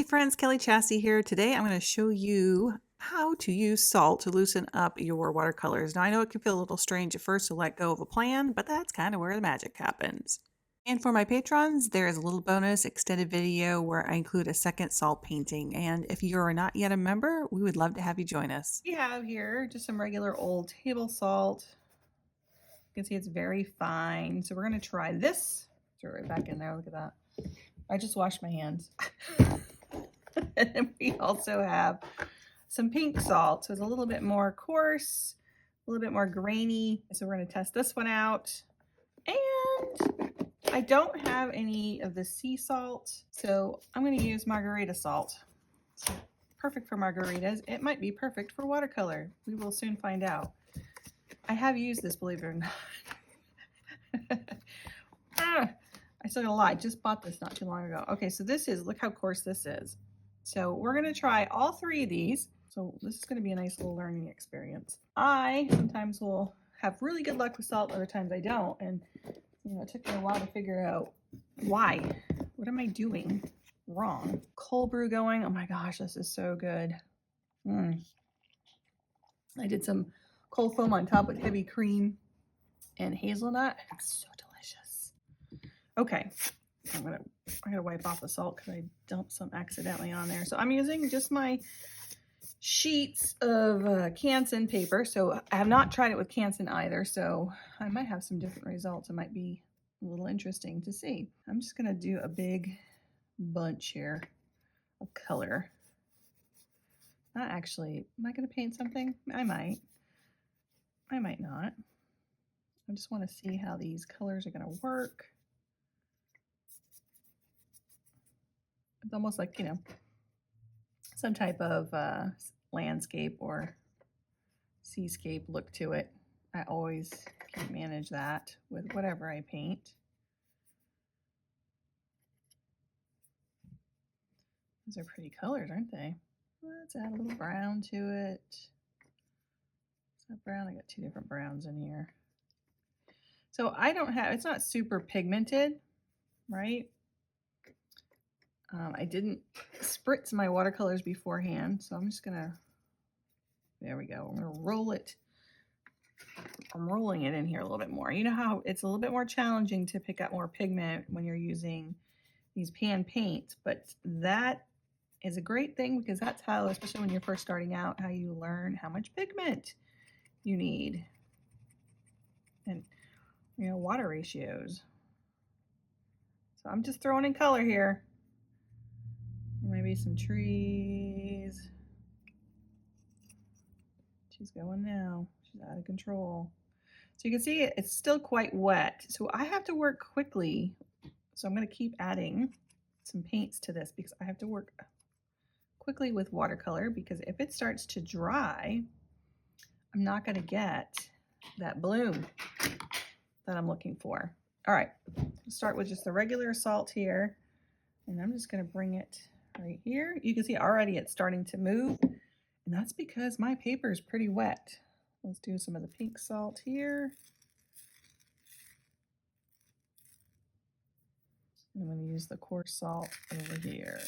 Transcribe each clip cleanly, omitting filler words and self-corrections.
friends, Kellie Chasse here. Today I'm going to show you how to use salt to loosen up your watercolors. Now I know it can feel a little strange at first to let go of a plan, but that's kind of where the magic happens. And for my patrons, there is a little bonus extended video where I include a second salt painting. And if you are not yet a member, we would love to have you join us. We have here just some regular old table salt. You can see it's very fine. So we're going to try this. Throw it right back in there. Look at that. I just washed my hands. And then we also have some pink salt. So it's a little bit more coarse, a little bit more grainy. So we're going to test this one out. And I don't have any of the sea salt, so I'm going to use margarita salt. So perfect for margaritas. It might be perfect for watercolor. We will soon find out. I have used this, believe it or not. I still gonna lie, just bought this not too long ago. Okay, so this is, look how coarse this is. So we're gonna try all three of these. So this is gonna be a nice little learning experience. I sometimes will have really good luck with salt, other times I don't. And you know, it took me a while to figure out why. What am I doing wrong? Cold brew going. Oh my gosh, this is so good. I did some cold foam on top with heavy cream and hazelnut. It's so delicious. Okay, I'm gonna wipe off the salt because I dumped some accidentally on there. So I'm using just my sheets of Canson paper. So I have not tried it with Canson either, so I might have some different results. It might be a little interesting to see. I'm just gonna do a big bunch here of color. Not actually, am I gonna paint something? I might not. I just want to see how these colors are gonna work. It's almost like, you know, some type of landscape or seascape look to it. I always can manage that with whatever I paint. Those are pretty colors, aren't they? Let's add a little brown to it. Is that brown? I got two different browns in here. So I don't have, it's not super pigmented, right? I didn't spritz my watercolors beforehand, so I'm just gonna, there we go. I'm gonna roll it. I'm rolling it in here a little bit more. You know how it's a little bit more challenging to pick up more pigment when you're using these pan paints, but that is a great thing because that's how, especially when you're first starting out, how you learn how much pigment you need and, you know, water ratios. So I'm just throwing in color here. Maybe some trees. She's going now. She's out of control. So you can see it's still quite wet. So I have to work quickly. So I'm going to keep adding some paints to this because I have to work quickly with watercolor, because if it starts to dry, I'm not going to get that bloom that I'm looking for. All right, let's start with just the regular salt here. And I'm just going to bring it right here. You can see already it's starting to move, and that's because my paper is pretty wet. Let's do some of the pink salt here. And I'm going to use the coarse salt over here.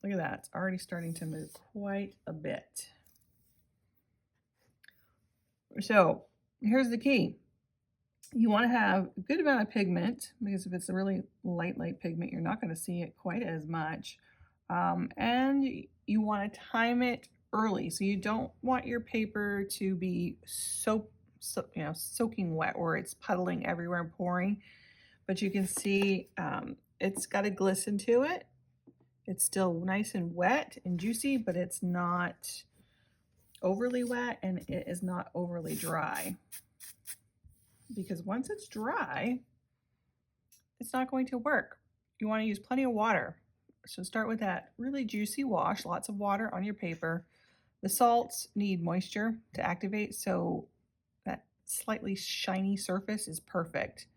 Look at that, it's already starting to move quite a bit. So here's the key. You want to have a good amount of pigment, because if it's a really light pigment, you're not going to see it quite as much. And you want to time it early. So you don't want your paper to be soaking wet, or it's puddling everywhere and pouring. But you can see it's got a glisten to it. It's still nice and wet and juicy, but it's not overly wet, and it is not overly dry. Because once it's dry, it's not going to work. You want to use plenty of water. So start with that really juicy wash, lots of water on your paper. The salts need moisture to activate, so that slightly shiny surface is perfect.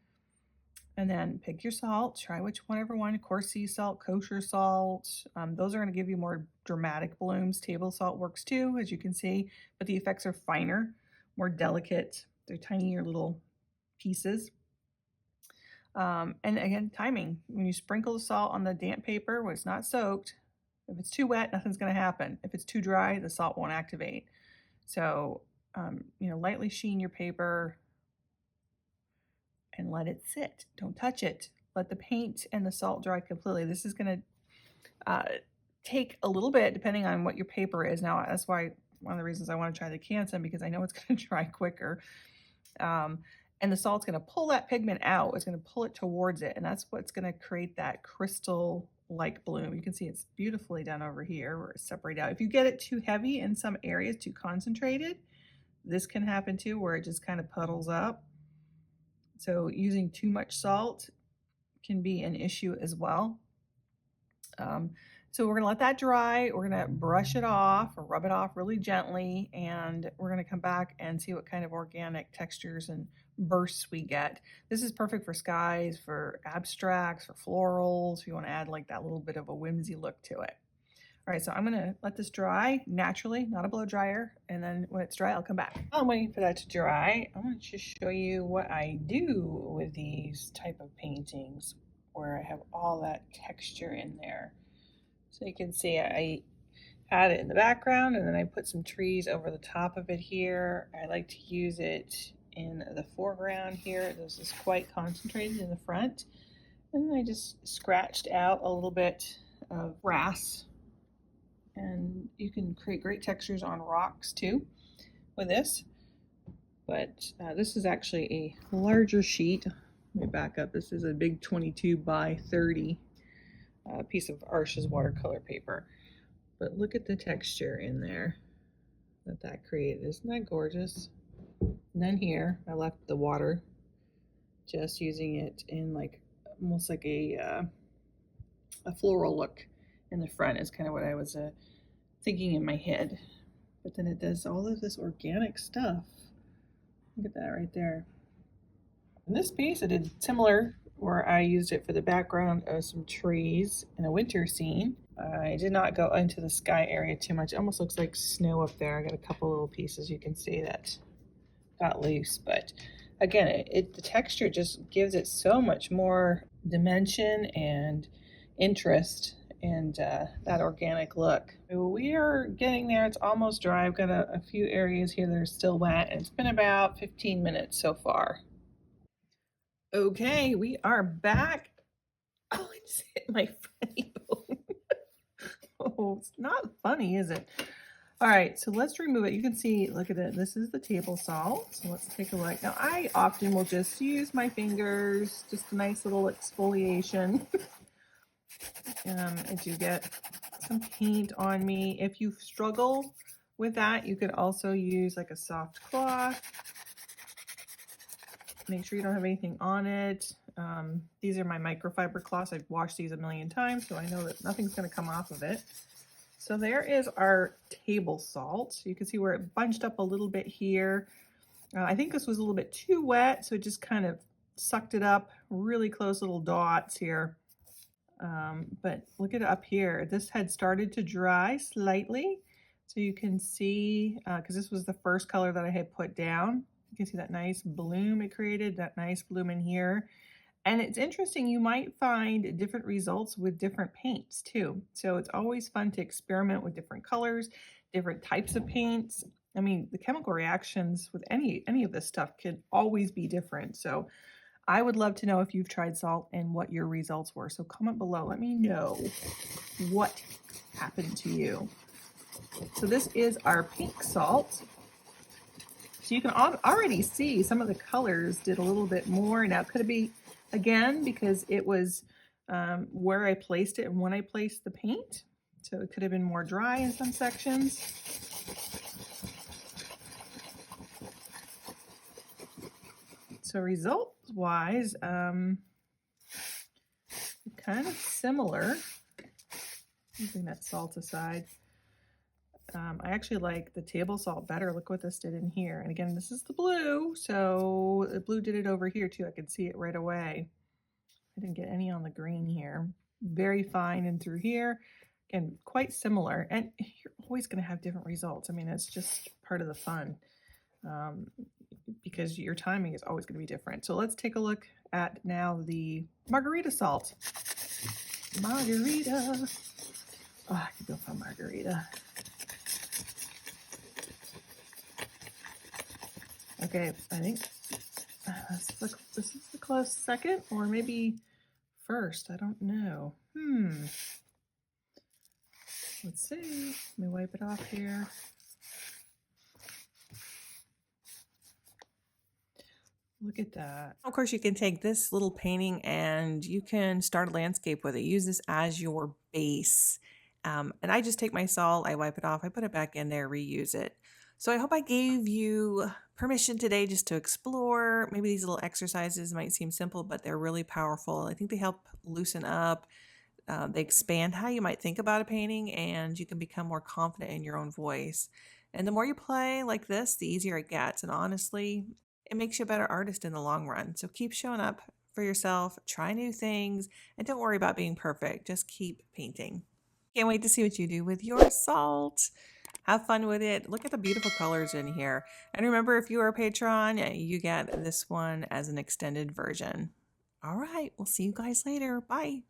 And then pick your salt, try whatever one, coarse sea salt, kosher salt. Those are going to give you more dramatic blooms. Table salt works too, as you can see, but the effects are finer, more delicate. They're tinier little pieces. And again, timing. When you sprinkle the salt on the damp paper when it's not soaked, if it's too wet, nothing's going to happen. If it's too dry, the salt won't activate. So, lightly sheen your paper and let it sit. Don't touch it. Let the paint and the salt dry completely. This is going to take a little bit depending on what your paper is. Now, that's why one of the reasons I want to try the Canson, because I know it's going to dry quicker. And the salt's going to pull that pigment out. It's going to pull it towards it. And that's what's going to create that crystal-like bloom. You can see it's beautifully done over here where it's separated out. If you get it too heavy in some areas, too concentrated, this can happen too, where it just kind of puddles up. So using too much salt can be an issue as well. So we're going to let that dry. We're going to brush it off or rub it off really gently, and we're going to come back and see what kind of organic textures and bursts we get. This is perfect for skies, for abstracts, for florals, if you want to add like that little bit of a whimsy look to it. All right, so I'm going to let this dry naturally, not a blow dryer, and then when it's dry, I'll come back. While I'm waiting for that to dry, I want to just show you what I do with these type of paintings where I have all that texture in there. So you can see I add it in the background, and then I put some trees over the top of it here. I like to use it in the foreground here. This is quite concentrated in the front. And then I just scratched out a little bit of grass. And you can create great textures on rocks too with this. But this is actually a larger sheet. Let me back up. This is a big 22 by 30 piece of Arches watercolor paper. But look at the texture in there that created. Isn't that gorgeous? And then here, I left the water, just using it in like almost like a floral look in the front is kind of what I was thinking in my head. But then it does all of this organic stuff. Look at that right there. In this piece, I did similar, where I used it for the background of some trees in a winter scene. I did not go into the sky area too much. It almost looks like snow up there. I got a couple little pieces you can see that got loose, but again, the texture just gives it so much more dimension and interest and that organic look. We are getting there. It's almost dry. I've got a few areas here that are still wet, and it's been about 15 minutes so far. Okay, we are back. Oh, I just hit my funny bone. Oh, it's not funny, is it? All right, so let's remove it. You can see, look at it. This is the table salt. So let's take a look. Now, I often will just use my fingers, just a nice little exfoliation. I do get some paint on me. If you struggle with that, you could also use like a soft cloth. Make sure you don't have anything on it. These are my microfiber cloths. I've washed these a million times, so I know that nothing's going to come off of it. So there is our table salt. You can see where it bunched up a little bit here. I think this was a little bit too wet, so it just kind of sucked it up. Really close little dots here. But look at it up here. This had started to dry slightly. So you can see, because this was the first color that I had put down. You can see that nice bloom it created, that nice bloom in here. And it's interesting, you might find different results with different paints too. So it's always fun to experiment with different colors, different types of paints. I mean, the chemical reactions with any of this stuff can always be different. So I would love to know if you've tried salt and what your results were. So comment below, let me know what happened to you. So this is our pink salt. So you can already see some of the colors did a little bit more. Now, could it be, again, because it was where I placed it and when I placed the paint? So it could have been more dry in some sections. So results-wise, kind of similar. Using that salt aside. I actually like the table salt better. Look what this did in here. And again, this is the blue. So the blue did it over here too. I could see it right away. I didn't get any on the green here. Very fine and through here. Again, quite similar. And you're always going to have different results. I mean, it's just part of the fun. because your timing is always going to be different. So let's take a look at now the margarita salt. Margarita. Oh, I could go for margarita. Okay, I think this is the close second, or maybe first. I don't know. Let's see. Let me wipe it off here. Look at that. Of course, you can take this little painting and you can start a landscape with it. Use this as your base. And I just take my salt, I wipe it off, I put it back in there, reuse it. So I hope I gave you permission today just to explore. Maybe these little exercises might seem simple, but they're really powerful. I think they help loosen up. They expand how you might think about a painting, and you can become more confident in your own voice. And the more you play like this, the easier it gets. And honestly, it makes you a better artist in the long run. So keep showing up for yourself, try new things, and don't worry about being perfect. Just keep painting. Can't wait to see what you do with your salt. Have fun with it. Look at the beautiful colors in here. And remember, if you are a patron, you get this one as an extended version. All right, we'll see you guys later. Bye.